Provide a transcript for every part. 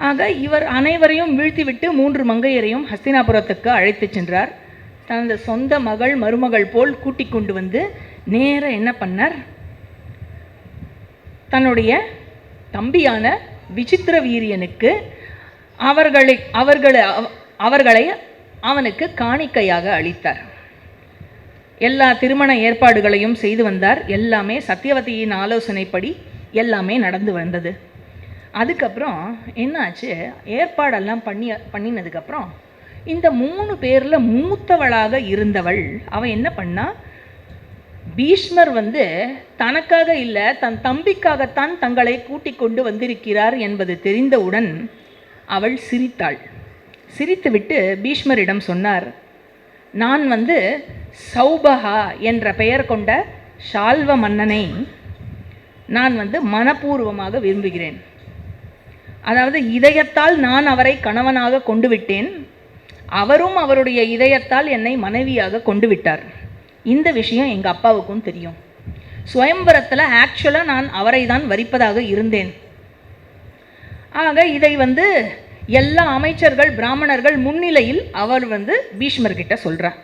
ஆக இவர் அனைவரையும் வீழ்த்திவிட்டு 3 மங்கையரையும் ஹஸ்தினாபுரத்துக்கு அழைத்து சென்றார். தனது சொந்த மகள் மருமகள் போல் கூட்டிக் கொண்டு வந்து நேர என்ன பண்ணார், தன்னுடைய தம்பியான விசித்திர வீரியனுக்கு அவர்களை அவனுக்கு காணிக்கையாக அளித்தார். எல்லா திருமண ஏற்பாடுகளையும் செய்து வந்தார். எல்லாமே சத்தியவதியின் ஆலோசனைப்படி எல்லாமே நடந்து வந்தது. அதுக்கப்புறம் என்னாச்சு, ஏற்பாடெல்லாம் பண்ணினதுக்கப்புறம் இந்த 3 பேரில் மூத்தவளாக இருந்தவள் அவன் என்ன பண்ணா, பீஷ்மர் தனக்காக இல்லை தன் தம்பிக்காகத்தான் தங்களை கூட்டிக் கொண்டு வந்திருக்கிறார் என்பது தெரிந்தவுடன் அவள் சிரித்தாள். சிரித்துவிட்டு பீஷ்மரிடம் சொன்னார், நான் சௌபகா என்ற பெயர் கொண்ட ஷால்வ மன்னனை நான் மனப்பூர்வமாக விரும்புகிறேன். அதாவது இதயத்தால் நான் அவரை கணவனாக கொண்டு விட்டேன், அவரும் அவருடைய இதயத்தால் என்னை மனைவியாக கொண்டு விட்டார். இந்த விஷயம் எங்கள் அப்பாவுக்கும் தெரியும். சுயம்பரத்தில் ஆக்சுவலாக நான் அவரை தான் வரிப்பதாக இருந்தேன். ஆக இதை எல்லா அமைச்சர்கள் பிராமணர்கள் முன்னிலையில் அவர் பீஷ்மர்கிட்ட சொல்கிறார்,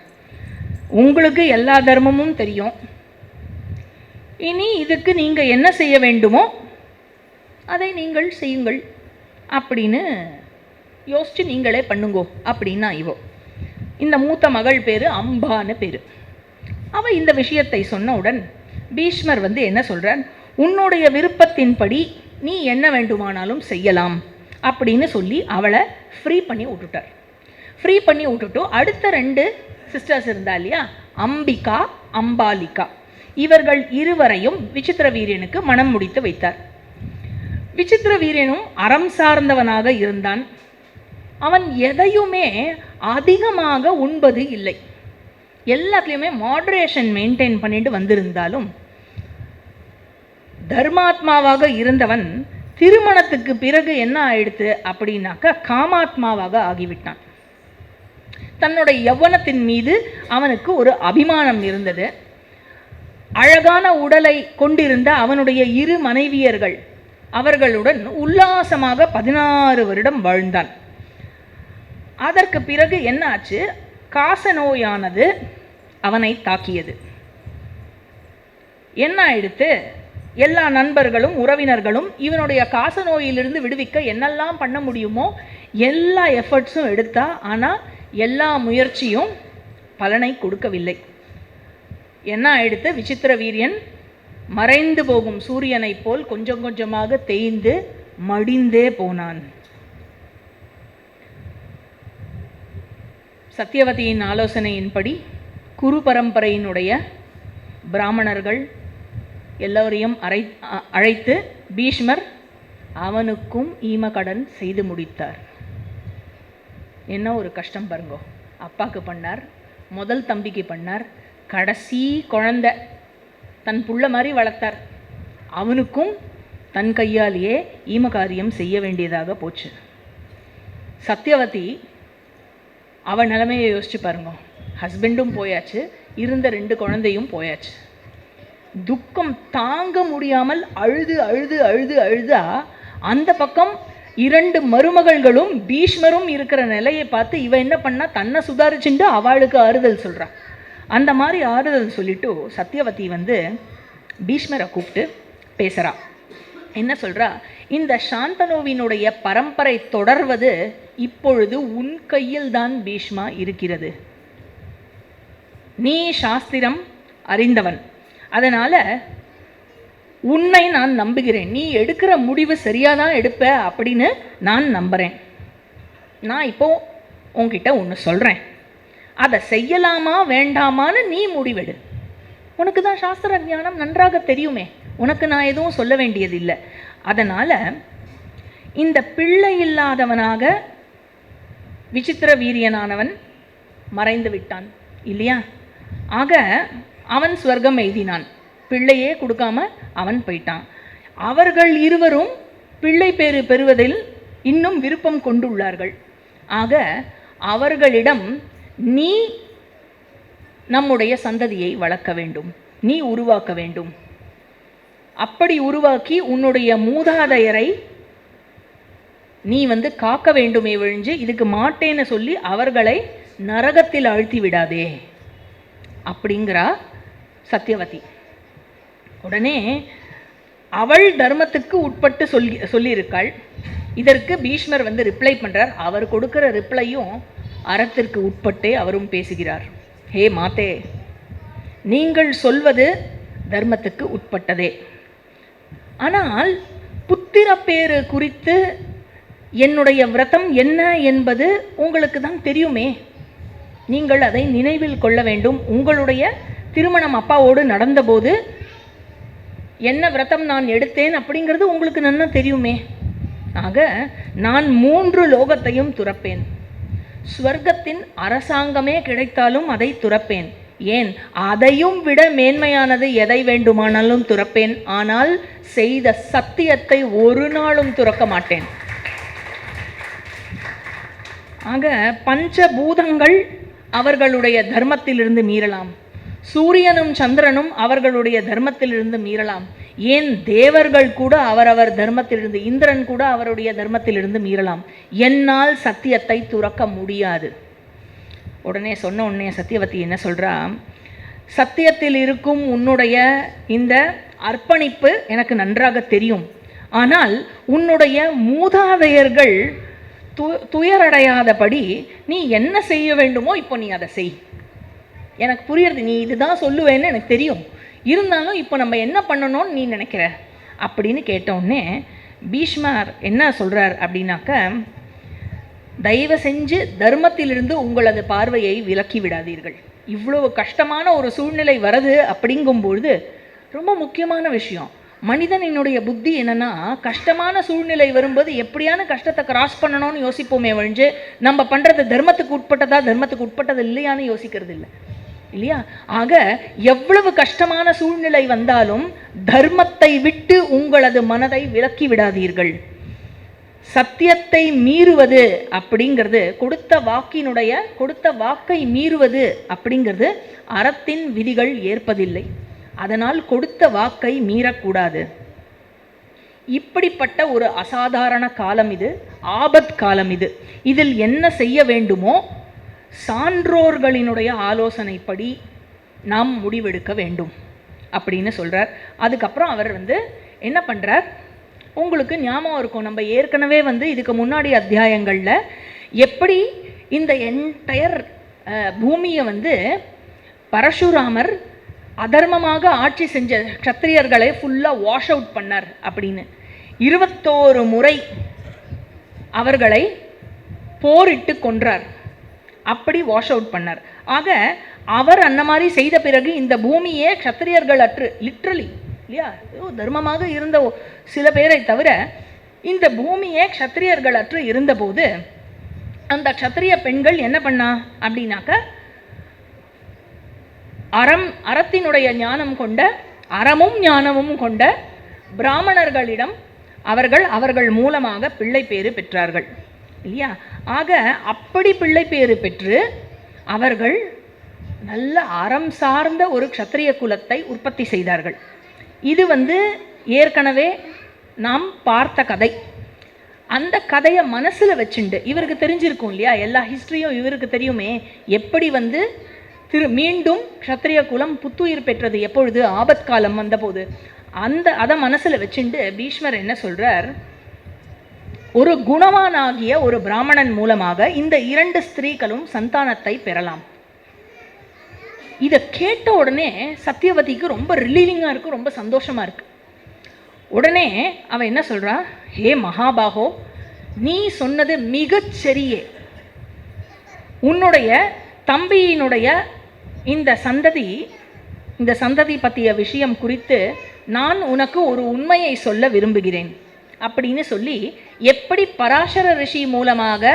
உங்களுக்கு எல்லா தர்மமும் தெரியும், இனி இதுக்கு நீங்கள் என்ன செய்ய வேண்டுமோ அதை நீங்கள் செய்யுங்கள் அப்படின்னு யோசிச்சு நீங்களே பண்ணுங்கோ அப்படின்னா இவோ. இந்த மூத்த மகள் பேர் அம்பான்னு பேர். அவள் இந்த விஷயத்தை சொன்னவுடன் பீஷ்மர் என்ன சொல்கிறார், உன்னுடைய விருப்பத்தின்படி நீ என்ன வேண்டுமானாலும் செய்யலாம் அப்படின்னு சொல்லி அவளை ஃப்ரீ பண்ணி விட்டுட்டார். ஃப்ரீ பண்ணி விட்டுட்டு அடுத்த 2 சிஸ்டர்ஸ் இருந்தா இல்லையா, அம்பிகா அம்பாலிகா, இவர்கள் இருவரையும் விசித்திர வீரியனுக்கு மனம் முடித்து வைத்தார். விசித்திர வீரியனும் அறம் சார்ந்தவனாக இருந்தான். அவன் எதையுமே அதிகமாக உண்பது இல்லை, எல்லாத்துலேயுமே மாடரேஷன் மெயின்டைன் பண்ணிட்டு வந்திருந்தாலும் தர்மாத்மாவாக இருந்தவன் திருமணத்துக்கு பிறகு என்ன ஆயிடுத்து அப்படின்னாக்கா காமாத்மாவாக ஆகிவிட்டான். தன்னுடைய யௌவனத்தின் மீது அவனுக்கு ஒரு அபிமானம் இருந்தது. அழகான உடலை கொண்டிருந்த அவனுடைய 2 மனைவியர்கள் அவர்களுடன் உல்லாசமாக 16 வருடம் வாழ்ந்தான். அதற்கு பிறகு என்ன ஆச்சு, காச நோயானது அவனை தாக்கியது. என்ன ஆயிடுத்து, எல்லா நண்பர்களும் உறவினர்களும் இவனுடைய காச நோயிலிருந்து விடுவிக்க என்னெல்லாம் பண்ண முடியுமோ எல்லா எஃபர்ட்ஸும் எடுத்தா, ஆனால் எல்லா முயற்சியும் பலனை கொடுக்கவில்லை. என்ன ஆயிடுத்து, விசித்திர வீரியன் மறைந்து போகும் சூரியனைப் போல் கொஞ்சம் கொஞ்சமாக தேய்ந்து மடிந்தே போனான். சத்தியவதியின் ஆலோசனையின்படி குரு பரம்பரையினுடைய பிராமணர்கள் எல்லோரையும் அழைத்து பீஷ்மர் அவனுக்கும் ஈமக்கடன் செய்து முடித்தார். என்ன ஒரு கஷ்டம் பாருங்கோ. அப்பாவுக்கு பண்ணார், முதல் தம்பிக்கு பண்ணார், கடைசி குழந்தை தன் புள்ள மாதிரி வளர்த்தார், அவனுக்கும் தன் கையாலேயே ஈமகாரியம் செய்ய வேண்டியதாக போச்சு. சத்தியவதி அவள் நிலைமையை யோசிச்சு பாருங்க. ஹஸ்பண்டும் போயாச்சு, இருந்த 2 குழந்தையும் போயாச்சு. துக்கம் தாங்க முடியாமல் அழுது அழுது அழுது அழுதா அந்த பக்கம் 2 மருமகள்களும் பீஷ்மரும் இருக்கிற நிலையை பார்த்து இவ என்ன பண்ணா, தன்னை சுதாரிச்சுட்டு அவளுக்கு ஆறுதல் சொல்கிறா. அந்த மாதிரி ஆறுதல் சொல்லிட்டு சத்தியவதி பீஷ்மரை கூப்பிட்டு பேசுகிறா. என்ன சொல்கிறா, இந்த சாந்தனுவினுடைய பரம்பரை தொடர்வது இப்பொழுது உன் கையில் தான் பீஷ்மா இருக்கிறது. நீ சாஸ்திரம் அறிந்தவன், அதனால் உன்னை நான் நம்புகிறேன். நீ எடுக்கிற முடிவு சரியாக தான் எடுப்ப அப்படின்னு நான் நம்புகிறேன். நான் இப்போது உன்கிட்ட ஒன்று சொல்கிறேன், அதை செய்யலாமா வேண்டாமான்னு நீ முடிவெடு. உனக்கு தான் சாஸ்திர ஞானம் நன்றாக தெரியுமே, உனக்கு நான் எதுவும் சொல்ல வேண்டியதில்லை. அதனால் இந்த பிள்ளை இல்லாதவனாக விசித்திர வீரியனானவன் மறைந்து விட்டான் இல்லையா? ஆக அவன் ஸ்வர்க்கம் எய்தினான், பிள்ளையே கொடுக்காம அவன் போயிட்டான். அவர்கள் இருவரும் பிள்ளை பேறு பெறுவதில் இன்னும் விருப்பம் கொண்டுள்ளார்கள். ஆக அவர்களிடம் நீ நம்முடைய சந்ததியை வளர்க்க வேண்டும், நீ உருவாக்க வேண்டும். அப்படி உருவாக்கி உன்னுடைய மூதாதையரை நீ காக்க வேண்டுமே ஒழிஞ்சு இதுக்கு மாட்டேன்னு சொல்லி அவர்களை நரகத்தில் அழுத்தி விடாதே அப்படிங்கிறா சத்தியவதி. உடனே அவள் தர்மத்துக்கு உட்பட்டு சொல்லியிருக்காள். இதற்கு பீஷ்மர் ரிப்ளை பண்ணுறார். அவர் கொடுக்குற ரிப்ளையும் அறத்திற்கு உட்பட்டே அவரும் பேசுகிறார். ஹே மாதே, நீங்கள் சொல்வது தர்மத்துக்கு உட்பட்டதே. ஆனால் புத்திர பேரு குறித்து என்னுடைய விரதம் என்ன என்பது உங்களுக்கு தான் தெரியுமே. நீங்கள் அதை நினைவில் கொள்ள வேண்டும். உங்களுடைய திருமணம் அப்பாவோடு நடந்தபோது என்ன விரதம் நான் எடுத்தேன் அப்படிங்கிறது உங்களுக்கு நன்னா தெரியுமே. ஆக நான் 3 லோகத்தையும் துறப்பேன். ஸ்வர்க்கத்தின் அரசாங்கமே கிடைத்தாலும் அதை துறப்பேன். ஏன், அதையும் விட மேன்மையானது எதை வேண்டுமானாலும் துறப்பேன். ஆனால் செய்த சத்தியத்தை ஒரு நாளும் துறக்க மாட்டேன். ஆக பஞ்சபூதங்கள் அவர்களுடைய தர்மத்திலிருந்து மீறலாம். சூரியனும் சந்திரனும் அவர்களுடைய தர்மத்திலிருந்து மீறலாம். ஏன், தேவர்கள் கூட அவரவர் தர்மத்திலிருந்து, இந்திரன் கூட அவருடைய தர்மத்திலிருந்து மீறலாம். என்னால் சத்தியத்தை துறக்க முடியாது. உடனே சத்தியவதி என்ன சொல்றா, சத்தியத்தில் இருக்கும் உன்னுடைய இந்த அர்ப்பணிப்பு எனக்கு நன்றாக தெரியும். ஆனால் உன்னுடைய மூதாதையர்கள் துயரடையாதபடி நீ என்ன செய்ய வேண்டுமோ இப்போ நீ அதை செய். எனக்கு புரியுறது, நீ இதுதான் சொல்லுவேன்னு எனக்கு தெரியும். இருந்தாலும் இப்போ நம்ம என்ன பண்ணணும்னு நீ நினைக்கிற அப்படின்னு கேட்டோடனே பீஷ்மர் என்ன சொல்கிறார் அப்படின்னாக்க, தயவு செஞ்சு தர்மத்திலிருந்து உங்களது பார்வையை விலக்கி விடாதீர்கள். இவ்வளவு கஷ்டமான ஒரு சூழ்நிலை வருது அப்படிங்கும்பொழுது ரொம்ப முக்கியமான விஷயம். மனிதனினுடைய புத்தி என்னென்னா, கஷ்டமான சூழ்நிலை வரும்போது எப்படியான கஷ்டத்தை கிராஸ் பண்ணணும்னு யோசிப்போமே ஒழிஞ்சு நம்ம பண்ணுறது தர்மத்துக்கு உட்பட்டதா தர்மத்துக்கு உட்பட்டது இல்லையான்னு யோசிக்கிறது இல்லை, இல்லையா? ஆக எவ்வளவு கஷ்டமான சூழ்நிலை வந்தாலும் தர்மத்தை விட்டு உங்களது மனதை விலக்கி விடாதீர்கள். சத்தியத்தை மீறுவது அப்படிங்கிறது, கொடுத்த வாக்கை மீறுவது அப்படிங்கிறது அறத்தின் விதிகள் ஏற்பதில்லை. அதனால் கொடுத்த வாக்கை மீறக்கூடாது. இப்படிப்பட்ட ஒரு அசாதாரண காலம் இது, ஆபத் காலம் இது. இதில் என்ன செய்ய வேண்டுமோ சான்றோர்களினுடைய ஆலோசனைப்படி நாம் முடிவெடுக்க வேண்டும் அப்படின்னு சொல்கிறார். அதுக்கப்புறம் அவர் என்ன பண்ணுறார், உங்களுக்கு ஞாபகம் இருக்கும், நம்ம ஏற்கனவே இதுக்கு முன்னாடி அத்தியாயங்களில் எப்படி இந்த என்டையர் பூமியை பரசுராமர் அதர்மமாக ஆட்சி செஞ்ச க்ஷத்திரியர்களை ஃபுல்லாக வாஷ் அவுட் பண்ணார் அப்படின்னு 21 முறை அவர்களை போரிட்டு கொன்றார். அப்படி வாஷ் அவுட் பண்ணார். ஆக அவர் அந்த மாதிரி செய்த பிறகு இந்த பூமியே க்ஷத்திரியர்கள் அற்று, லிட்ரலி இல்லையா, தர்மமாக இருந்த சில பேரை தவிர இந்த பூமியே க்ஷத்திரியர்கள் அற்று இருந்தபோது அந்த க்ஷத்திரிய பெண்கள் என்ன பண்ணா அப்படின்னாக்க, அறத்தினுடைய ஞானம் கொண்ட, அறமும் ஞானமும் கொண்ட பிராமணர்களிடம் அவர்கள் மூலமாக பிள்ளை பேறு பெற்றார்கள், இல்லையா? ஆக அப்படி பிள்ளை பேறு பெற்று அவர்கள் நல்ல அறம் சார்ந்த ஒரு க்ஷத்திரிய குலத்தை உற்பத்தி செய்தார்கள். இது ஏற்கனவே நாம் பார்த்த கதை. அந்த கதையை மனசில் வச்சுண்டு, இவருக்கு தெரிஞ்சிருக்கும் இல்லையா, எல்லா ஹிஸ்ட்ரியும் இவருக்கு தெரியுமே, எப்படி மீண்டும் க்ஷத்திரிய குலம் புத்துயிர் பெற்றது எப்பொழுது, ஆபத்காலம் வந்தபோது. அதை மனசில் வச்சுண்டு பீஷ்மர் என்ன சொல்கிறார், ஒரு குணவானாகிய ஒரு பிராமணன் மூலமாக இந்த 2 ஸ்திரீகளும் சந்தானத்தை பெறலாம். இதை கேட்ட உடனே சத்தியவதிக்கு ரொம்ப ரிலீவிங்காக இருக்குது, ரொம்ப சந்தோஷமாக இருக்குது. உடனே அவன் என்ன சொல்கிறா, ஹே மகாபாகோ, நீ சொன்னது மிகச்சரியே. உன்னுடைய தம்பியினுடைய இந்த சந்ததி பற்றிய விஷயம் குறித்து நான் உனக்கு ஒரு உண்மையை சொல்ல விரும்புகிறேன் அப்படின்னு சொல்லி, எப்படி பராசர ரிஷி மூலமாக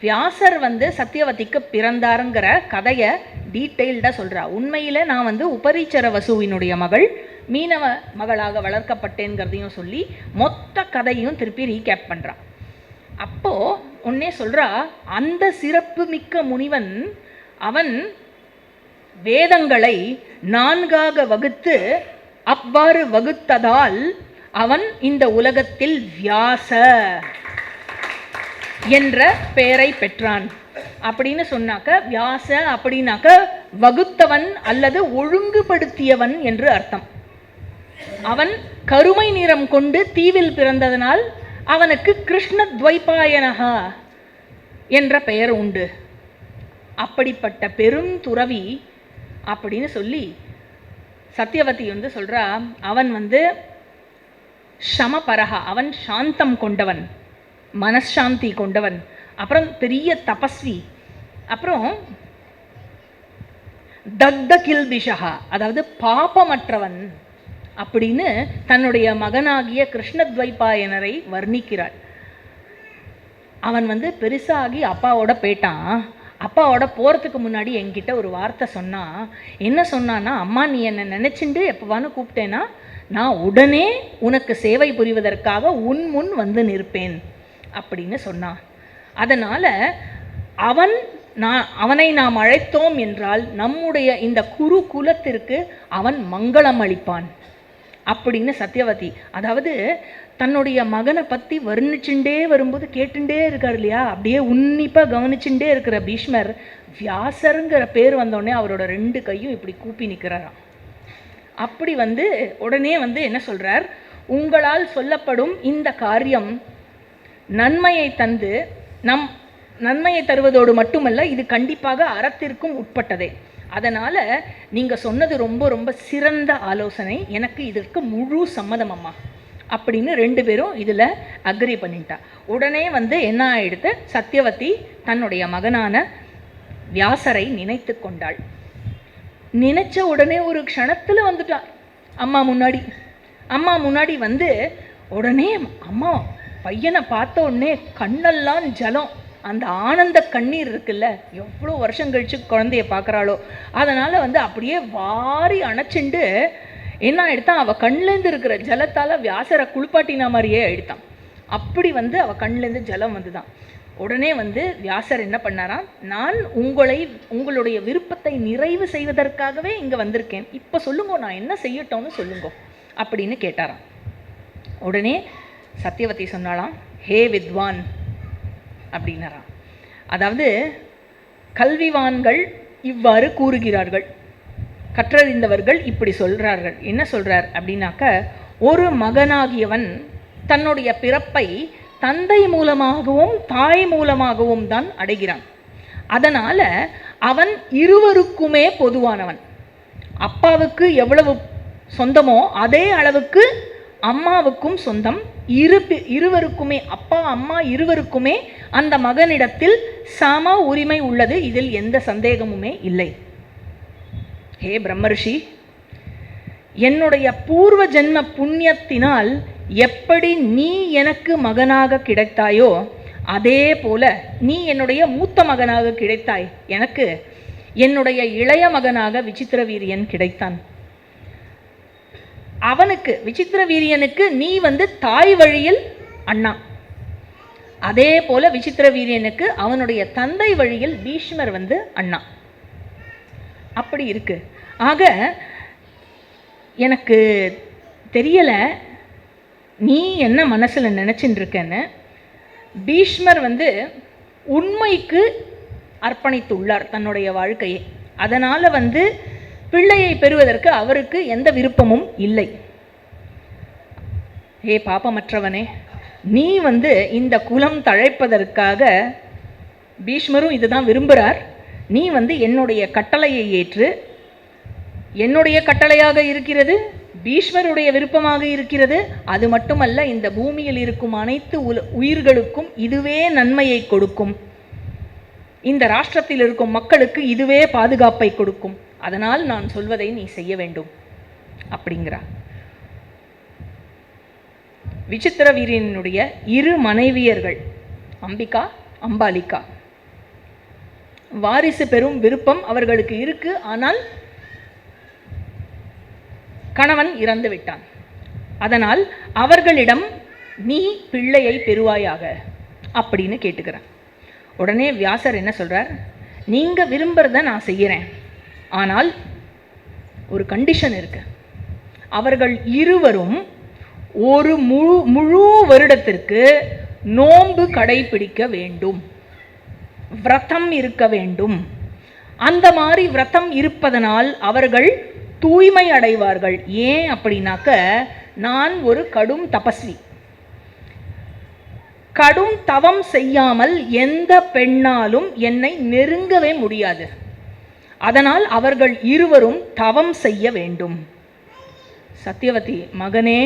வியாசர் சத்தியவதிக்கு பிறந்தாருங்கிற கதையை டீட்டெயில்டாக சொல்கிறா. உண்மையில் நான் உபரிச்சர வசுவினுடைய மகள், மீனவ மகளாக வளர்க்கப்பட்டேங்கிறதையும் சொல்லி மொத்த கதையும் திருப்பி ரீகேப் பண்ணுறான். அப்போது உன்னே சொல்கிறா, அந்த சிறப்பு மிக்க முனிவன் அவன் வேதங்களை 4ஆக வகுத்து அவ்வாறு வகுத்ததால் அவன் இந்த உலகத்தில் வியாச என்ற பெயரை பெற்றான். அப்படின்னு சொன்னாக்க வியாச அப்படின்னாக்க வகுத்தவன் அல்லது ஒழுங்குபடுத்தியவன் என்று அர்த்தம். அவன் கருமை நிறம் கொண்டு தீவில் பிறந்ததனால் அவனுக்கு கிருஷ்ண துவைபாயனகா என்ற பெயர் உண்டு. அப்படிப்பட்ட பெரும் துறவி அப்படின்னு சொல்லி சத்தியவதி சொல்றா, அவன் சமபரகா, அவன் சாந்தம் கொண்டவன், மனசாந்தி கொண்டவன், அப்புறம் பெரிய தபஸ்வி, அப்புறம் தக்த கில்பிஷகா, அதாவது பாபமற்றவன் அப்படின்னு தன்னுடைய மகனாகிய கிருஷ்ணத்வைபாயனரை வர்ணிக்கிறாள். அவன் பெருசாகி அப்பாவோட போயிட்டான். அப்பாவோட போகிறதுக்கு முன்னாடி என்கிட்ட ஒரு வார்த்தை சொன்னான். என்ன சொன்னான்னா, அம்மா நீ என்னை நினச்சிண்டு எப்போவான்னு கூப்பிட்டேன்னா நான் உடனே உனக்கு சேவை புரிவதற்காக உன் முன் நிற்பேன் அப்படின்னு சொன்னான். அதனால் அவனை நாம் அழைத்தோம் என்றால் நம்முடைய இந்த குரு குலத்திற்கு அவன் மங்களம் அளிப்பான் அப்படின்னு சத்தியவதி. அதாவது தன்னுடைய மகனை பற்றி வர்ணிச்சுட்டே வரும்போது கேட்டுட்டே இருக்கார் இல்லையா, அப்படியே உன்னிப்பாக கவனிச்சுட்டே இருக்கிற பீஷ்மர் வியாசருங்கிற பேர் வந்தோடனே அவரோட 2 கையும் இப்படி கூப்பி நிற்கிறாராம். அப்படி உடனே என்ன சொல்கிறார், உங்களால் சொல்லப்படும் இந்த காரியம் நன்மையை தந்து நன்மையை தருவதோடு மட்டுமல்ல, இது கண்டிப்பாக அறத்திற்கும் உட்பட்டதே. அதனால் நீங்கள் சொன்னது ரொம்ப ரொம்ப சிறந்த ஆலோசனை, எனக்கு இதற்கு முழு சம்மதம் அம்மா அப்படின்னு 2 பேரும் இதில் அக்ரி பண்ணிட்டா. உடனே என்ன ஆயிடுத்து, சத்தியவதி தன்னுடைய மகனான வியாசரை நினைத்து கொண்டாள். நினைச்ச உடனே ஒரு க்ஷணத்தில் வந்துட்டார் அம்மா முன்னாடி உடனே அம்மா பையனை பார்த்த உடனே கண்ணெல்லாம் ஜலம், அந்த ஆனந்த கண்ணீர் இருக்குல்ல, எவ்வளோ வருஷம் கழிச்சு குழந்தைய பார்க்குறாளோ, அதனால் அப்படியே வாரி அணைச்சிண்டு என்ன ஆயிடுத்தான், அவள் கண்லேருந்து இருக்கிற ஜலத்தால் வியாசரை குளிப்பாட்டினா மாதிரியே ஆயிடுத்தான். அப்படி அவள் கண்லேருந்து ஜலம் வந்துதான். உடனே வியாசர் என்ன பண்ணாராம், நான் உங்களுடைய விருப்பத்தை நிறைவு செய்வதற்காகவே இங்கே வந்திருக்கேன், இப்போ சொல்லுங்க நான் என்ன செய்யட்டோன்னு சொல்லுங்க அப்படின்னு கேட்டாராம். உடனே சத்தியவதி சொன்னாலாம், ஹே வித்வான் அப்படின்னாராம். அதாவது கல்விவான்கள் இவ்வாறு கூறுகிறார்கள், கற்றறிந்தவர்கள் இப்படி சொல்கிறார்கள். என்ன சொல்கிறார் அப்படின்னாக்க, ஒரு மகனாகியவன் தன்னுடைய பிறப்பை தந்தை மூலமாகவும் தாய் மூலமாகவும் தான் அடைகிறான். அதனால் அவன் இருவருக்குமே பொதுவானவன். அப்பாவுக்கு எவ்வளவு சொந்தமோ அதே அளவுக்கு அம்மாவுக்கும் சொந்தம். இருவருக்குமே, அப்பா அம்மா இருவருக்குமே அந்த மகனிடத்தில் சம உரிமை உள்ளது, இதில் எந்த சந்தேகமுமே இல்லை. ஹே பிரம்மர்ஷி, என்னுடைய பூர்வ ஜென்ம புண்ணியத்தினால் எப்படி நீ எனக்கு மகனாக கிடைத்தாயோ அதே போல நீ என்னுடைய மூத்த மகனாக கிடைத்தாய். எனக்கு என்னுடைய இளைய மகனாக விசித்திர வீரியன் கிடைத்தான். அவனுக்கு, விசித்திர வீரியனுக்கு நீ தாய் வழியில் அண்ணா, அதே போல விசித்திர வீரியனுக்கு அவனுடைய தந்தை வழியில் பீஷ்மர் அண்ணா. அப்படி இருக்கு. ஆக எனக்கு தெரியலை நீ என்ன மனசில் நினச்சின்னு இருக்கேன்னு. பீஷ்மர் உண்மைக்கு அர்ப்பணித்துள்ளார் தன்னுடைய வாழ்க்கையை. அதனால் பிள்ளையை பெறுவதற்கு அவருக்கு எந்த விருப்பமும் இல்லை. ஏ பாப்பமற்றவனே, நீ இந்த குலம் தழைப்பதற்காக, பீஷ்மரும் இதுதான் விரும்புகிறார், நீ என்னுடைய கட்டளையை ஏற்று, என்னுடைய கட்டளையாக இருக்கிறது, பீஷ்மருடைய விருப்பமாக இருக்கிறது. அது மட்டுமல்ல, இந்த பூமியில் இருக்கும் அனைத்து உயிர்களுக்கும் இதுவே நன்மையை கொடுக்கும், இந்த ராஷ்டிரத்தில் இருக்கும் மக்களுக்கு இதுவே பாதுகாப்பை கொடுக்கும். அதனால் நான் சொல்வதை நீ செய்ய வேண்டும் அப்படிங்கிறார். விசித்திர வீரியனுடைய 2 மனைவியர்கள் அம்பிகா, அம்பாலிகா. வாரிசு பெறும் விருப்பம் அவர்களுக்கு இருக்கு. ஆனால் கணவன் இறந்து விட்டான். அதனால் அவர்களிடம் நீ பிள்ளையை பெறுவாயாக அப்படின்னு கேட்டுக்கிறான். உடனே வியாசர் என்ன சொல்றார், நீங்க விரும்புறத நான் செய்கிறேன், ஆனால் ஒரு கண்டிஷன் இருக்கு. அவர்கள் இருவரும் ஒரு முழு வருடத்திற்கு நோன்பு கடைபிடிக்க வேண்டும், விரதம் இருக்க வேண்டும். அந்த மாதிரி விரதம் இருப்பதனால் அவர்கள் தூய்மை அடைவார்கள். ஏன் அப்படின்னாக்க, நான் ஒரு கடும் தபஸ்வி, கடும் தவம் செய்யாமல் எந்த பெண்ணாலும் என்னை நெருங்கவே முடியாது. அதனால் அவர்கள் இருவரும் தவம் செய்ய வேண்டும். சத்யவதி, மகனே,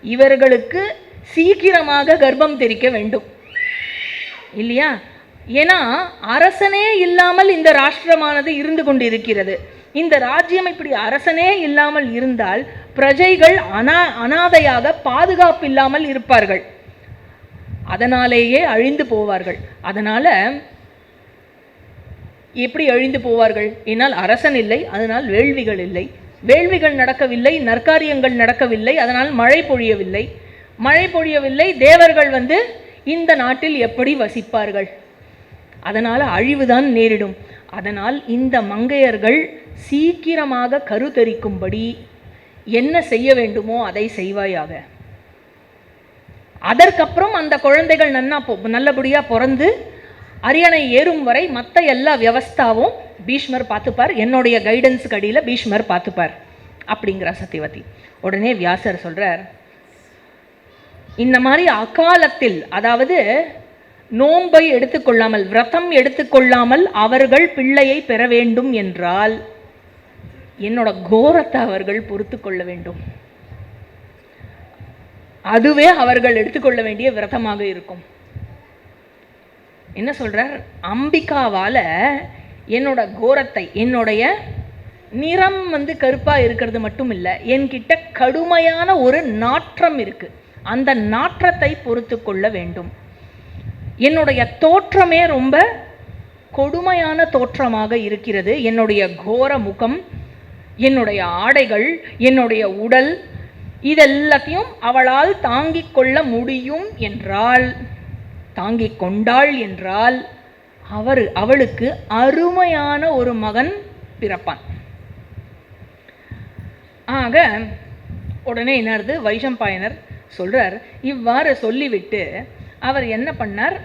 இவர்களுக்கு சீக்கிரமாக கர்ப்பம் தெரிக்க வேண்டும் இல்லையா? ஏன்னா அரசனே இல்லாமல் இந்த ராஷ்டிரமானது இருந்து கொண்டிருக்கிறது. இந்த ராஜ்யம் இப்படி அரசனே இல்லாமல் இருந்தால் பிரஜைகள் அனாதையாக பாதுகாப்பு இல்லாமல் இருப்பார்கள், அதனாலேயே அழிந்து போவார்கள். அதனால எப்படி அழிந்து போவார்கள்? என்னால் அரசன் இல்லை, அதனால் வேள்விகள் இல்லை, வேள்விகள் நடக்கவில்லை, நற்காரியங்கள் நடக்கவில்லை, அதனால் மழை பொழியவில்லை, மழை பொழியவில்லை, தேவர்கள் இந்த நாட்டில் எப்படி வசிப்பார்கள்? அதனால் அழிவுதான் நேரிடும். அதனால் இந்த மங்கையர்கள் சீக்கிரமாக கருத்தரிக்கும்படி என்ன செய்ய வேண்டுமோ அதை செய்வாயாக. அதற்கப்புறம் அந்த குழந்தைகள் நல்லபடியாக பிறந்து அரியணை ஏறும் வரை மற்ற எல்லா வியவஸ்தாவும் பீஷ்மர் பார்த்துப்பார், என்னுடைய கைடன்ஸுக்கு அடியில் பீஷ்மர் பார்த்துப்பார் அப்படிங்கிற சத்யவதி. உடனே வியாசர் சொல்கிறார், இந்த மாதிரி அகாலத்தில், அதாவது நோன்பை எடுத்துக்கொள்ளாமல், விரதம் எடுத்துக்கொள்ளாமல் அவர்கள் பிள்ளையை பெற வேண்டும் என்றால் என்னோட கோரத்தை அவர்கள் பொறுத்து கொள்ள வேண்டும். அதுவே அவர்கள் எடுத்துக்கொள்ள வேண்டிய விரதமாக இருக்கும். என்ன சொல்றார்? அம்பிகாவால என்னோட கோரத்தை, என்னுடைய நிறம் கருப்பா இருக்கிறது மட்டும் இல்லை, என்கிட்ட கடுமையான ஒரு நாற்றம் இருக்கு, அந்த நாற்றத்தை பொறுத்து கொள்ள வேண்டும். என்னுடைய தோற்றமே ரொம்ப கொடுமையான தோற்றமாக இருக்கிறது. என்னுடைய கோர முகம், என்னுடைய ஆடைகள், என்னுடைய உடல், இதெல்லாத்தையும் அவளால் தாங்கிக் கொள்ள முடியும் என்றால், தாங்கிக் கொண்டாள் என்றால் அவளுக்கு அருமையான ஒரு மகன் பிறப்பான். ஆக உடனே என்னது, வைஷம்பாயனர் சொல்றார். இவ்வாறு சொல்லிவிட்டு அவர் என்ன பண்ணார்?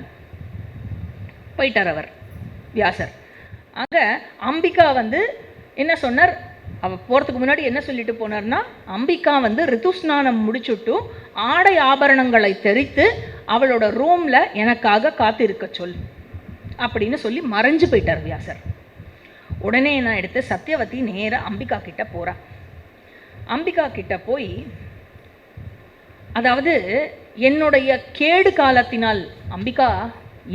போயிட்டார் அவர் வியாசர். ஆக அம்பிகா என்ன சொன்னார்? அவள் போகிறதுக்கு முன்னாடி என்ன சொல்லிட்டு போனார்னா, அம்பிகா ரித்துஸ்நானம் முடிச்சுட்டு ஆடை ஆபரணங்களை தெரித்து அவளோட ரூமில் எனக்காக காத்திருக்க சொல் அப்படின்னு சொல்லி மறைஞ்சு போயிட்டார் வியாசர். உடனே நான் எடுத்து சத்யவதி நேராக அம்பிகா கிட்ட போகிறா. அம்பிகா கிட்ட போய், அதாவது என்னுடைய கேடு காலத்தினால், அம்பிகா,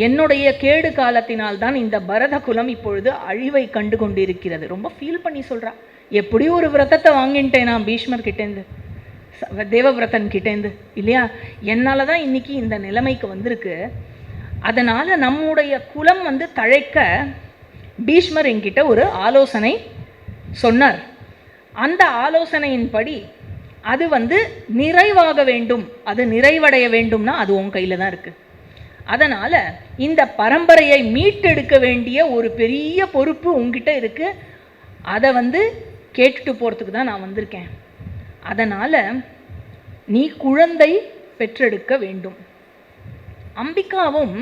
என்னுடைய கேடு காலத்தினால் தான் இந்த பரத குலம் இப்பொழுது அழிவை கண்டு கொண்டிருக்கிறது. ரொம்ப ஃபீல் பண்ணி சொல்கிறா. எப்படி ஒரு விரதத்தை வாங்கிட்டேன் நான் பீஷ்மர் கிட்டேருந்து, தேவவிரதன் கிட்டேருந்து இல்லையா? என்னால் தான் இன்னைக்கு இந்த நிலைமைக்கு வந்திருக்கு. அதனால் நம்முடைய குலம் தழைக்க பீஷ்மர் என்கிட்ட ஒரு ஆலோசனை சொன்னார். அந்த ஆலோசனையின்படி அது நிறைவாக வேண்டும், அது நிறைவடைய வேண்டும்னா அது உன் கையில் தான் இருக்குது. அதனால் இந்த பரம்பரையை மீட்டெடுக்க வேண்டிய ஒரு பெரிய பொறுப்பு உங்ககிட்ட இருக்குது. அதை கேட்டுட்டு போகிறதுக்கு தான் நான் வந்திருக்கேன். அதனால் நீ குழந்தை பெற்றெடுக்க வேண்டும். அம்பிகாவும்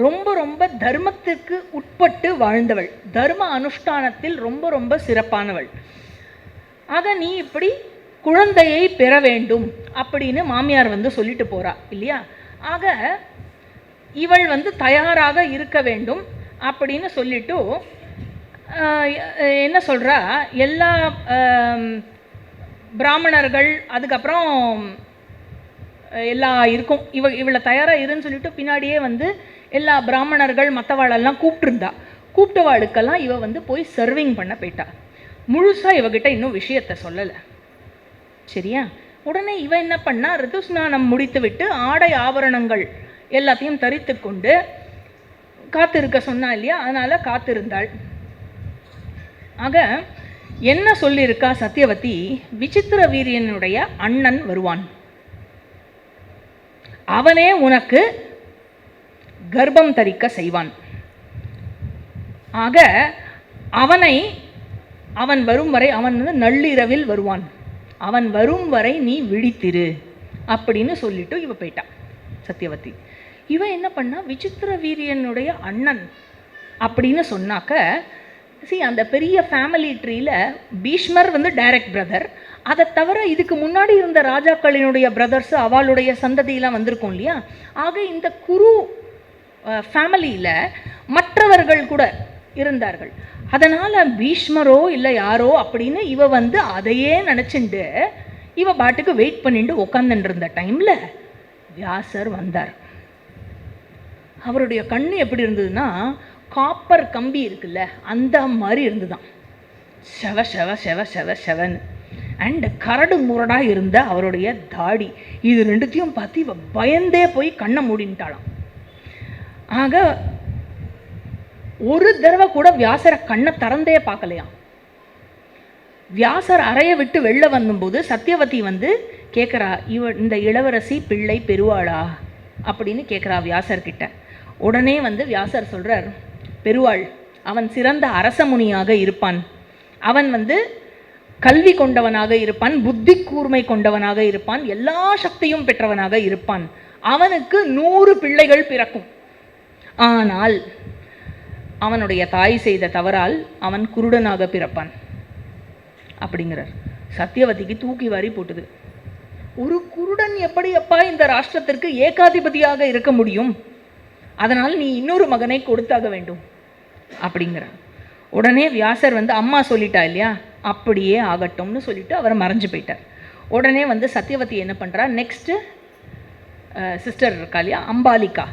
ரொம்ப ரொம்ப தர்மத்துக்கு உட்பட்டு வாழ்ந்தவள், தர்ம அனுஷ்டானத்தில் ரொம்ப ரொம்ப சிறப்பானவள். ஆக நீ இப்படி குழந்தையை பெற வேண்டும் அப்படின்னு மாமியார் சொல்லிட்டு போகிறா இல்லையா? ஆக இவள் தயாராக இருக்க வேண்டும் அப்படின்னு சொல்லிட்டு என்ன சொல்கிறா, எல்லா பிராமணர்கள் அதுக்கப்புறம் எல்லா இருக்கும், இவளை தயாராக இருன்னு சொல்லிட்டு பின்னாடியே எல்லா பிராமணர்கள் மற்றவாளெல்லாம் கூப்பிட்டுருந்தா. கூப்பிட்டவாளுக்கெல்லாம் இவ போய் சர்விங் பண்ண போயிட்டா. முழுசாக இவகிட்ட இன்னும் விஷயத்தை சொல்லலை. சரியா? உடனே இவ என்ன பண்ணா, ரிதுஸ்நானம் முடித்து விட்டு ஆடை ஆபரணங்கள் எல்லாத்தையும் தரித்து கொண்டு காத்திருக்க சொன்னா இல்லையா? அதனால காத்திருந்தாள். ஆக என்ன சொல்லியிருக்கா சத்யவதி? விசித்திர வீரியனுடைய அண்ணன் வருவான், அவனே உனக்கு கர்ப்பம் தரிக்க செய்வான். ஆக அவன் வரும் வரை, அவன் நள்ளிரவில் வருவான், அவன் வரும் வரை நீ விழித்திரு அப்படின்னு சொல்லிட்டு இவ போயிட்டான். சத்தியவதி. இவன் என்ன பண்ணா, விசித்திர வீரியனுடைய அண்ணன் அப்படின்னு சொன்னாக்க, அந்த பெரிய ஃபேமிலி ட்ரீல பீஷ்மர் வந்து டைரக்ட் பிரதர். அதை தவிர இதுக்கு முன்னாடி இருந்த ராஜாக்களினுடைய பிரதர்ஸ் அவளுடைய சந்ததியெல்லாம் வந்திருக்கும் இல்லையா. ஆக இந்த குரு ஃபேமிலியில் மற்றவர்கள் கூட இருந்தார்கள். அதனால் பீஷ்மரோ இல்லை யாரோ அப்படின்னு இவ வந்து அதையே நினச்சிண்டு இவ பாட்டுக்கு வெயிட் பண்ணிட்டு உட்காந்துட்டு இருந்த டைமில் வியாசர் வந்தார். அவருடைய கண்ணு எப்படி இருந்ததுன்னா, காப்பர் கம்பி இருக்குல்ல அந்த மாதிரி இருந்துதான். செவ செவ செவ செவ செவன். அண்ட் கரடு முரடாக இருந்த அவருடைய தாடி, இது ரெண்டுத்தையும் பார்த்து இவ பயந்தே போய் கண்ணை மூடின்ட்டாளாம். ஆக ஒரு தடவை கூட வியாசரை கண்ணை திறந்தே பார்க்கலையாம். வியாசர் அறையை விட்டு வெளில வந்தபோது சத்தியவதி வந்து கேட்குறா, இந்த இளவரசி பிள்ளை பெருவாளா அப்படின்னு கேட்குறா வியாசர்கிட்ட. உடனே வந்து வியாசர் சொல்கிறார், பெருவாள், அவன் சிறந்த அரசமுனியாக இருப்பான், அவன் வந்து கல்வி கொண்டவனாக இருப்பான், புத்தி கூர்மை கொண்டவனாக இருப்பான், எல்லா சக்தியும் பெற்றவனாக இருப்பான், அவனுக்கு 100 பிள்ளைகள் பிறக்கும். ஆனால் அவனுடைய தாய் செய்த தவறால் அவன் குருடனாக பிறப்பான் அப்படிங்கிறார். சத்தியவதிக்கு தூக்கி வாரி போட்டுது. ஒரு குருடன் எப்படி அப்பா இந்த ராஷ்டிரத்திற்கு ஏகாதிபதியாக இருக்க முடியும்? அதனால் நீ இன்னொரு மகனை கொடுத்தாக வேண்டும் அப்படிங்கிறார். உடனே வியாசர் வந்து அம்மா சொல்லிட்டா இல்லையா, அப்படியே ஆகட்டும்னு சொல்லிட்டு அவர் மறைஞ்சு போயிட்டார். உடனே வந்து சத்தியவதி என்ன பண்ணுறா, நெக்ஸ்ட்டு சிஸ்டர் இருக்கா இல்லையா அம்பாலிகா,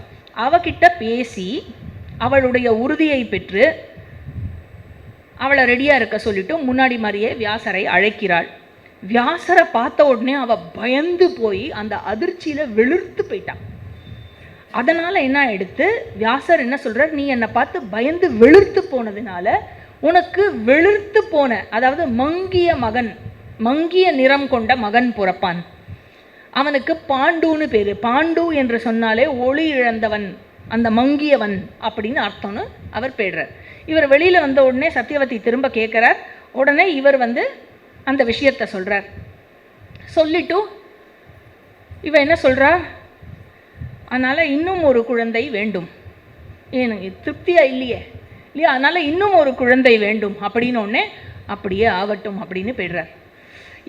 அவகிட்ட பேசி அவளுடைய உறுதியை பெற்று அவளை ரெடியாக இருக்க சொல்லிட்டு முன்னாடி மாதிரியே வியாசரை அழைக்கிறாள். வியாசரை பார்த்த உடனே அவள் பயந்து போய் அந்த அதிர்ச்சியில் வெளுத்து போயிட்டான். அதனால் என்ன எடுத்து வியாசர் என்ன சொல்கிறார், நீ என்னை பார்த்து பயந்து வெளுத்து போனதுனால உனக்கு வெளுத்து போன, அதாவது மங்கிய மகன், மங்கிய நிறம் கொண்ட மகன் பிறப்பான். அவனுக்கு பாண்டுன்னு பேர். பாண்டு என்று சொன்னாலே ஒளி இழந்தவன், அந்த மங்கியவன் அப்படின்னு அர்த்தம்னு அவர் பேடுறார். இவர் வெளியில் வந்த உடனே சத்தியவதி திரும்ப கேட்குறார். உடனே இவர் வந்து அந்த விஷயத்தை சொல்கிறார். சொல்லிட்டு இவ என்ன சொல்கிறா, அதனால் இன்னும் ஒரு குழந்தை வேண்டும், எனக்கு திருப்தியாக இல்லையே இல்லையா, அதனால் இன்னும் ஒரு குழந்தை வேண்டும் அப்படின்னு ஒன்னே அப்படியே ஆகட்டும் அப்படின்னு போய்டுறார்.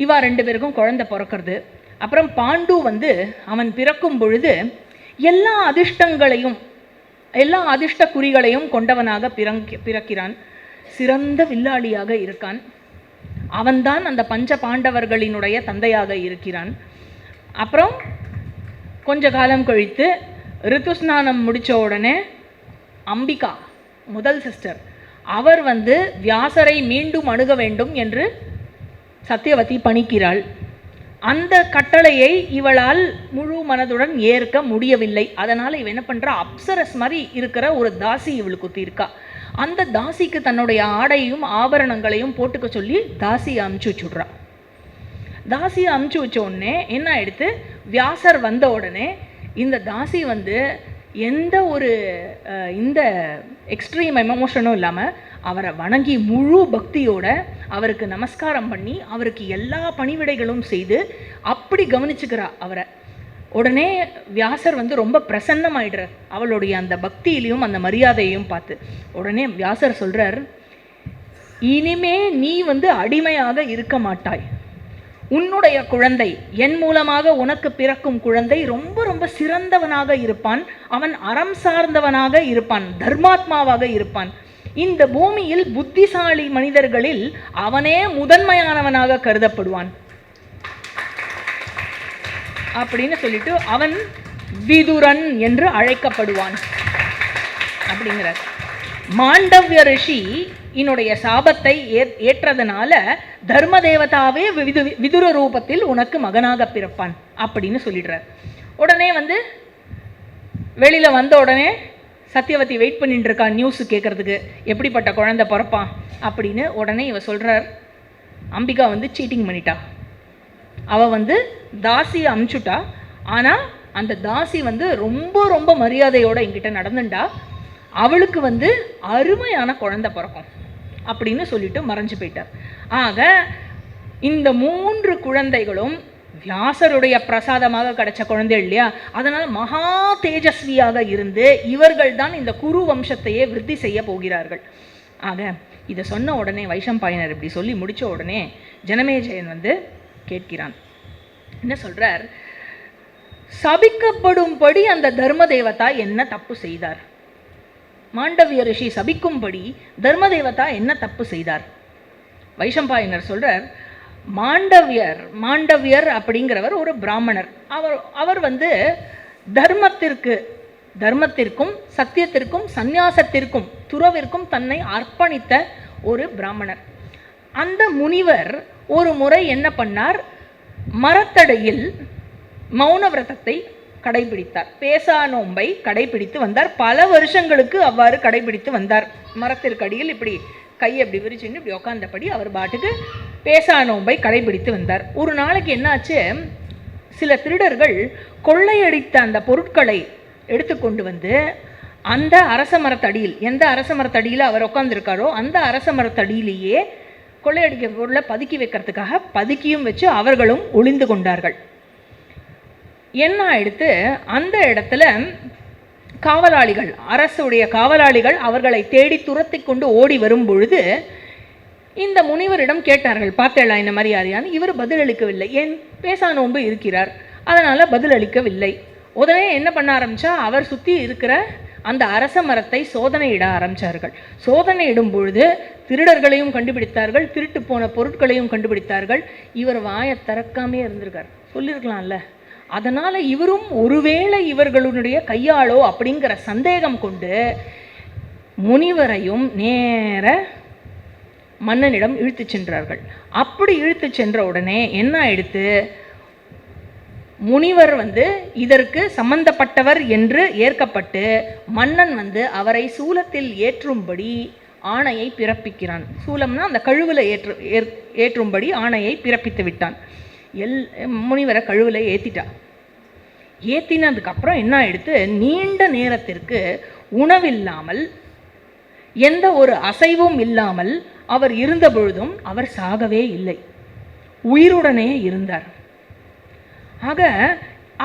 இவா 2 பேருக்கும் குழந்தை பிறக்கிறது. அப்புறம் பாண்டு வந்து அவன் பிறக்கும் பொழுது எல்லா அதிர்ஷ்டங்களையும் எல்லா அதிர்ஷ்ட குறிகளையும் கொண்டவனாக பிறக்கிறான். சிறந்த வில்லாளியாக இருக்கான். அவன்தான் அந்த பஞ்ச பாண்டவர்களினுடைய தந்தையாக இருக்கிறான். அப்புறம் கொஞ்ச காலம் கழித்து ரித்துஸ்நானம் முடித்த உடனே அம்பிகா முதல் சிஸ்டர் அவர் வந்து வியாசரை மீண்டும் அணுக வேண்டும் என்று சத்தியவதி பணிக்கிறாள். அந்த கட்டளையை இவளால் முழு மனதுடன் ஏற்க முடியவில்லை. அதனால் இவ என்ன பண்ணுறா, அப்சரஸ் மாதிரி இருக்கிற ஒரு தாசி இவளுக்கு குத்திருக்கா. அந்த தாசிக்கு தன்னுடைய ஆடையும் ஆபரணங்களையும் போட்டுக்க சொல்லி தாசியை அமுச்சு வச்சுட்றா. தாசியை அமுச்சு வச்ச உடனே என்ன எடுத்து வியாசர் வந்த உடனே இந்த தாசி வந்து எந்த ஒரு இந்த எக்ஸ்ட்ரீம் எமோஷனும் இல்லாமல் அவரை வணங்கி முழு பக்தியோட அவருக்கு நமஸ்காரம் பண்ணி அவருக்கு எல்லா பணிவிடைகளும் செய்து அப்படி கவனிச்சுக்கிறா அவரை. உடனே வியாசர் வந்து ரொம்ப பிரசன்னமாயிடுறார் அவளுடைய அந்த பக்தியிலையும் அந்த மரியாதையையும் பார்த்து. உடனே வியாசர் சொல்கிறார், இனிமே நீ வந்து அடிமையாக இருக்க மாட்டாய். உன்னுடைய குழந்தை, என் மூலமாக உனக்கு பிறக்கும் குழந்தை ரொம்ப ரொம்ப சிறந்தவனாக இருப்பான். அவன் அறம் சார்ந்தவனாக இருப்பான், தர்மாத்மாவாக இருப்பான். இந்த பூமியில் புத்திசாலி மனிதர்களில் அவனே முதன்மையானவனாக கருதப்படுவான் அப்படின்னு சொல்லிட்டு அவன் விதுரன் என்று அழைக்கப்படுவான் அப்படிங்கிறார். மாண்டவ்ய ரிஷி என்னுடைய சாபத்தை ஏற்றதனால தர்ம தேவதாவே விதுர ரூபத்தில் உனக்கு மகனாக பிறப்பான் அப்படின்னு சொல்லிடுறார். உடனே வந்து வெளியில் வந்த உடனே சத்தியவதி வெயிட் பண்ணிட்டு இருக்கா நியூஸு கேட்குறதுக்கு, எப்படிப்பட்ட குழந்தை பிறப்பான் அப்படின்னு. உடனே இவ சொல்கிறார், அம்பிகா வந்து சீட்டிங் பண்ணிட்டா. அவள் வந்து தாசியை அமுச்சுட்டா. ஆனால் அந்த தாசி வந்து ரொம்ப ரொம்ப மரியாதையோடு என்கிட்ட நடந்துட்டா. அவளுக்கு வந்து அருமையான குழந்தை பிறக்கும் அப்படின்னு சொல்லிட்டு மறைஞ்சு போயிட்டார். ஆக இந்த 3 குழந்தைகளும் வியாசருடைய பிரசாதமாக கிடைச்ச குழந்தை இல்லையா, அதனால் மகா தேஜஸ்வியாக இருந்து இவர்கள் தான் இந்த குரு வம்சத்தையே விருத்தி செய்ய போகிறார்கள். ஆக இதை சொன்ன உடனே வைஷம்பாயனர் இப்படி சொல்லி முடித்த உடனே ஜனமேஜயன் வந்து கேட்கிறான். என்ன சொல்றார்? சபிக்கப்படும்படி அந்த தர்ம தேவதா என்ன தப்பு செய்தார்? மாண்டவிய ரிஷி சபிக்கும்படி தர்ம தேவதா என்ன தப்பு செய்தார்? வைஷம்பாயனர் சொல்றார், மாண்டவியர் அப்படிங்கிறவர் ஒரு பிராமணர். அவர் வந்து தர்மத்திற்கும் சத்தியத்திற்கும் சந்நியாசத்திற்கும் துறவிற்கும் தன்னை அர்ப்பணித்த ஒரு பிராமணர். அந்த முனிவர் ஒரு முறை என்ன பண்ணார்? மரத்தடையில் மௌன விரதத்தை கடைபிடித்தார். பேசா நோன்பை கடைபிடித்து வந்தார். பல வருஷங்களுக்கு அவ்வாறு கடைபிடித்து வந்தார். மரத்திற்கு அடியில் இப்படி கை அப்படி விரிச்சுன்னு இப்படி உக்காந்தபடி அவர் பாட்டுக்கு பேசா நோன்பை கடைபிடித்து வந்தார். ஒரு நாளைக்கு என்னாச்சு, சில திருடர்கள் கொள்ளையடித்த அந்த பொருட்களை எடுத்துக்கொண்டு வந்து அந்த அரச மரத்தடியில், எந்த அரச மரத்தடியில் அவர் உட்காந்துருக்காரோ அந்த அரச மரத்தடியிலேயே கொள்ளையடிக்க பொருளை பதுக்கி வைக்கிறதுக்காக பதுக்கியும் வச்சு அவர்களும் ஒளிந்து கொண்டார்கள். என்ன ஆயிடுத்து, அந்த இடத்துல காவலாளிகள், அரசுடைய காவலாளிகள் அவர்களை தேடி துரத்தி கொண்டு ஓடி வரும் பொழுது இந்த முனிவரிடம் கேட்டார்கள், பார்த்தேளா இந்த மாதிரி யாரையான்னு. இவர் பதிலளிக்கவில்லை. ஏன்? பேசா நோன்பு இருக்கிறார், அதனால பதிலளிக்கவில்லை. உடனே என்ன பண்ண ஆரம்பிச்சா, அவர் சுற்றி இருக்கிற அந்த அரச மரத்தை சோதனையிட ஆரம்பித்தார்கள். சோதனையிடும் பொழுது திருடர்களையும் கண்டுபிடித்தார்கள், திருட்டு போன பொருட்களையும் கண்டுபிடித்தார்கள். இவர் வாயை திறக்காமே இருந்திருக்கார், சொல்லியிருக்கலாம்ல. அதனால் இவரும் ஒருவேளை இவர்களுடைய கையாளோ அப்படிங்கிற சந்தேகம் கொண்டு முனிவரையும் நேர மன்னனிடம் இழுத்து சென்றார்கள். அப்படி இழுத்து சென்ற உடனே என்ன ஆயிடுத்து, முனிவர் வந்து இதற்கு சம்பந்தப்பட்டவர் என்று ஏற்கப்பட்டு மன்னன் வந்து அவரை சூலத்தில் ஏற்றும்படி ஆணையை பிறப்பிக்கிறான். சூலம்னா அந்த கழுவில் ஏற்றும்படி ஆணையை பிறப்பித்து விட்டான். முனிவரை கழுவில் ஏற்றினதுக்கப்புறம் என்ன ஆயிடுத்து, நீண்ட நேரத்திற்கு உணவில்லாமல் எந்த ஒரு அசைவும் இல்லாமல் அவர் இருந்த பொழுதும் அவர் சாகவே இல்லை, உயிருடனே இருந்தார். ஆக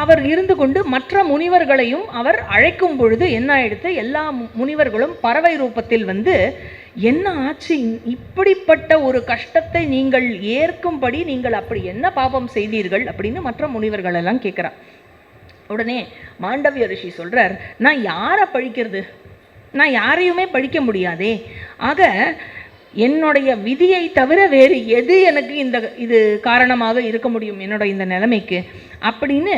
அவர் இருந்து கொண்டு மற்ற முனிவர்களையும் அவர் அழைக்கும் பொழுது என்ன ஆயிடுத்து, எல்லா முனிவர்களும் பறவை ரூபத்தில் வந்து என்ன ஆச்சு, இப்படிப்பட்ட ஒரு கஷ்டத்தை நீங்கள் ஏற்கும்படி நீங்கள் அப்படி என்ன பாபம் செய்தீர்கள் அப்படின்னு மற்ற முனிவர்கள் எல்லாம் கேட்குறார். உடனே மாண்டவிய ரிஷி சொல்றார், நான் யாரை பழிக்கிறது, நான் யாரையுமே பழிக்க முடியாதே. ஆக என்னுடைய விதியை தவிர வேறு எது எனக்கு இது காரணமாக இருக்க முடியும் என்னோட இந்த நிலைமைக்கு அப்படின்னு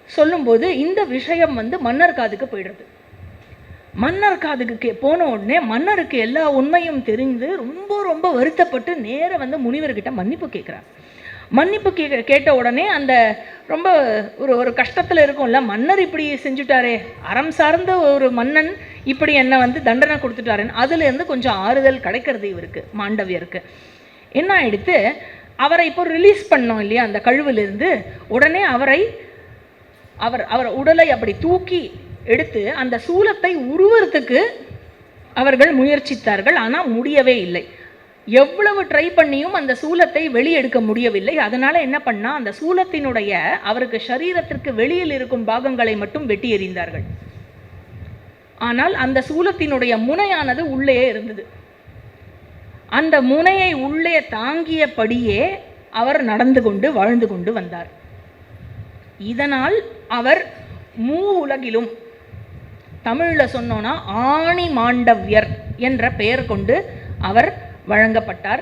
சொல்லும்போது இந்த விஷயம் வந்து மன்னர் காதுக்கு போயிடுறது. மன்னர் காதுக்கு போன உடனே மன்னருக்கு எல்லா உண்மையும் தெரிந்து ரொம்ப ரொம்ப வருத்தப்பட்டு நேர வந்து முனிவர்கிட்ட மன்னிப்பு கேட்குறார். மன்னிப்பு கேட்ட உடனே அந்த ரொம்ப ஒரு கஷ்டத்தில் இருக்கும்ல, மன்னர் இப்படி செஞ்சுட்டாரே, அறம் சார்ந்த ஒரு மன்னன் இப்படி என்னை வந்து தண்டனை கொடுத்துட்டாருன்னு அதுலேருந்து கொஞ்சம் ஆறுதல் கிடைக்கிறது இவருக்கு, மாண்டவியருக்கு. என்ன ஆயிடுத்து, அவரை இப்போ ரிலீஸ் பண்ணோம் இல்லையா அந்த கழுவிலிருந்து. உடனே அவர் உடலை அப்படி தூக்கி எடுத்து அந்த சூலத்தை உருவறதுக்கு அவர்கள் முயற்சித்தார்கள். ஆனால் முடியவே இல்லை. எவ்வளவு ட்ரை பண்ணியும் அந்த சூலத்தை வெளியெடுக்க முடியவில்லை. அதனால என்ன பண்ணா, அந்த சூலத்தினுடைய அவருக்கு சரீரத்திற்கு வெளியில் இருக்கும் பாகங்களை மட்டும் வெட்டி எறிந்தார்கள். ஆனால் அந்த சூலத்தினுடைய முனையானது உள்ளே இருந்தது. அந்த முனையை உள்ளே தாங்கியபடியே அவர் நடந்து கொண்டு வாழ்ந்து கொண்டு வந்தார். இதனால் அவர் உலகிலும் தமிழில் சொன்னோன்னா ஆணி மாண்டவியர் என்ற பெயர் கொண்டு அவர் வழங்கப்பட்டார்.